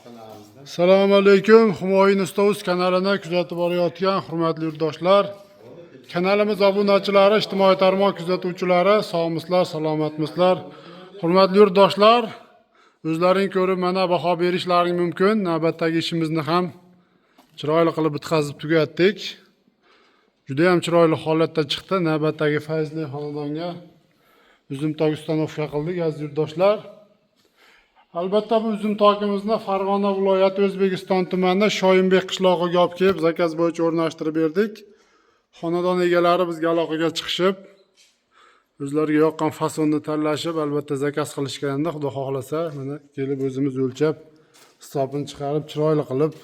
kanalimizda. Assalomu alaykum. Humoyin Ustovuz kanalini kuzatib borayotgan hurmatli yurtdoshlar. Kanalimiz obunachilari, ijtimoiy tarmoq kuzatuvchilari, sog'misizlar, salomatmisizlar. Hurmatli yurtdoshlar, o'zlaring ko'rib mana baho berishlaring mumkin. Navbatdagi ishimizni ham chiroyli qilib bitkazib tugatdik. Juda ham chiroyli holatda chiqdi. Navbatdagi fayzli xonadonga uzum tog ustanovka qildik aziz yurtdoshlar. Albatta bu uzum tokimizni Farg'ona viloyati O'zbekiston tumani Shoyinbek qishlog'iga olib kelib, zakaz bo'yicha o'rnashtirib berdik. Xonadon egalari bizga aloqaga chiqishib, o'zlariga yoqqan fasonni tanlashib, albatta zakaz qilishganda, xudo xohlasa, mana kelib o'zimiz o'lchab, hisobini chiqarib, chiroyli qilib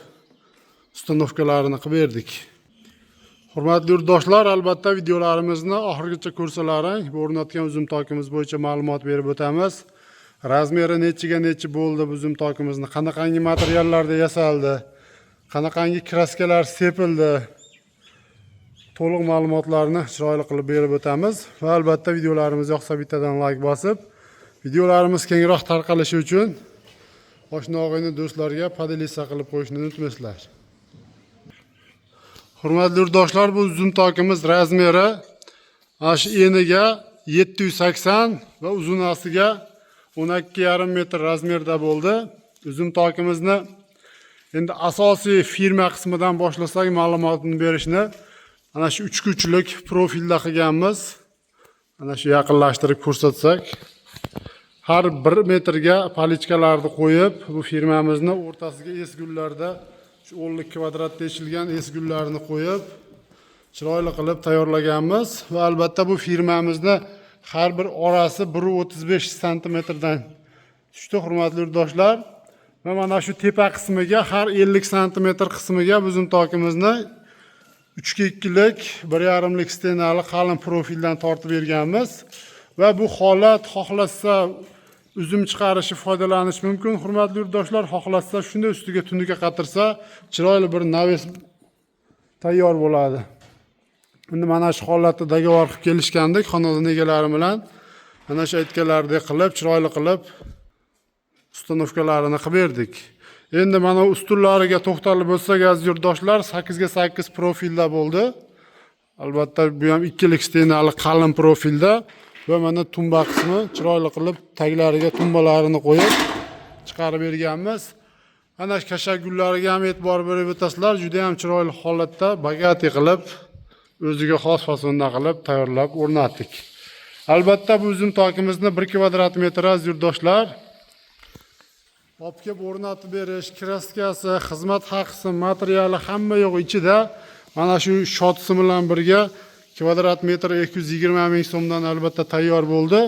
ustanovkalarini qilib berdik. Hurmatli yurtdoshlar, albatta videolarimizni oxirigacha ko'rsalaring, bu o'rnatgan uzum tokimiz bo'yicha ma'lumot berib o'tamiz. Razmeri nechiga nechi bo'ldi, uzum tokimizni qanaqangi materiallarda yasaldi, qanaqangi kraskalar sepildi, to'liq ma'lumotlarni chiroyli qilib berib o'tamiz. Va albatta videolarimiz yoqsa bittadan like bosib, videolarimiz kengroq tarqalishi uchun oshna-og'ayni do'stlarga podelitsiya qilib qo'yishni unutmaysizlar. Hurmatli yurtdoshlar, bu uzum tokimiz razmeri ash eniga 780 va uzunasiga 12,5 metr razmerda bo'ldi. Uzum tokimizni endi asosiy firma qismidan boshlasak ma'lumotini berishni ana shu 3 kuchlik profilda qilganmiz. Ana shu yaqinlashtirib ko'rsatsak, har 1 metrga palichkalarni qo'yib, bu firmamizni o'rtasiga esgullarda shu 10 kvadrat teshilgan esgullarni qo'yib, chiroyli qilib tayyorlaganmiz va albatta bu firmamizni har bir orasi 1,35 santimetrdan tushdi hurmatli yurtdoshlar. Va mana shu tepa qismiga har 50 santimetr qismiga uzum tokimizni 3x2lik 1,5lik stenali qalin profildan tortib berganmiz va bu holat xohlasa uzum chiqarishi foydalanish mumkin. Hurmatli yurtdoshlar, xohlasa shunda ustiga tunuka qatirsa chiroyli bir naves tayyor bo'ladi. Endi mana shu holatda dagovor qilib kelishgandik xonadon egalari bilan. Mana shu aytganlaridek qilib, chiroyli qilib ustanovkalarini qilib berdik. Endi mana ustunlariga to'xtalib o'tsak aziz yurtdoshlar, 8 ga 8 profilda bo'ldi. Albatta bu ham 2lik stenali qalin profilda va mana tumba qismi chiroyli qilib taglariga tumbalarini qo'yib chiqarib berganmiz. Ana shu kashak gullariga ham e'tibor berib o'tasizlar, juda ham chiroyli holatda bagati qilib o'ziga xos fasonda qilib tayyorlab o'rnatdik. Albatta bu uzum tokimizni 1 kvadrat metr aziz yurtdoshlar olib kelib o'rnatib berish, kraskasi, xizmat haqisi, materiali hamma yo'q ichida. Mana shu shotisi bilan birga kvadrat metr 220 ming so'mdan albatta tayyor bo'ldi.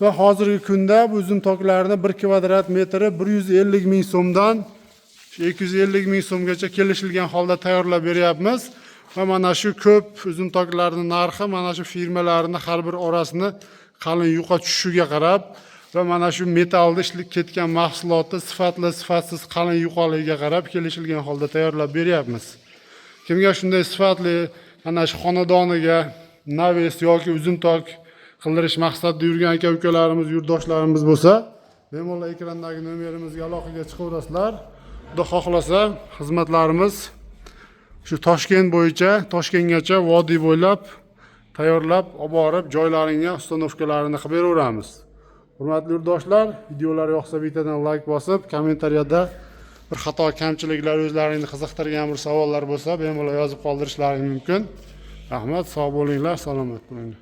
Va hozirgi kunda bu uzum toklarini 1 kvadrat metri 150 ming so'mdan 250 ming so'mgacha kelishilgan holda tayyorlab beryapmiz. Va mana shu ko'p uzum toklarining narxi mana shu firmalarning har bir orasini qalin yuqa tushishiga qarab va mana shu metallda ishlik ketgan mahsulotni sifatli, sifatsiz qalin yuqaligiga qarab kelishilgan holda tayyorlab beryapmiz. Kimga shunday sifatli ana shu xonadoniga naves yoki uzum tok qildirish maqsadida yurgan aka-ukalarimiz, yurtdoshlarimiz bo'lsa, bemalol ekrandagi nomerimizga aloqaga chiqaverasizlar. Xudo xohlasa xizmatlarimiz shu Toshkent bo'yicha, Toshkentgacha vodiy bo'ylab tayyorlab olib borib joylaringga ustanovkalarini qilib beraveramiz. Hurmatli yurtdoshlar, videolar yoqsa bittadan like bosib, kommentariyada bir xato, kamchiliklar, o'zlaringni qiziqtirgan bir savollar bo'lsa, bemalol yozib qoldirishlaring mumkin. Rahmat, sog' bo'linglar, salomat bo'linglar.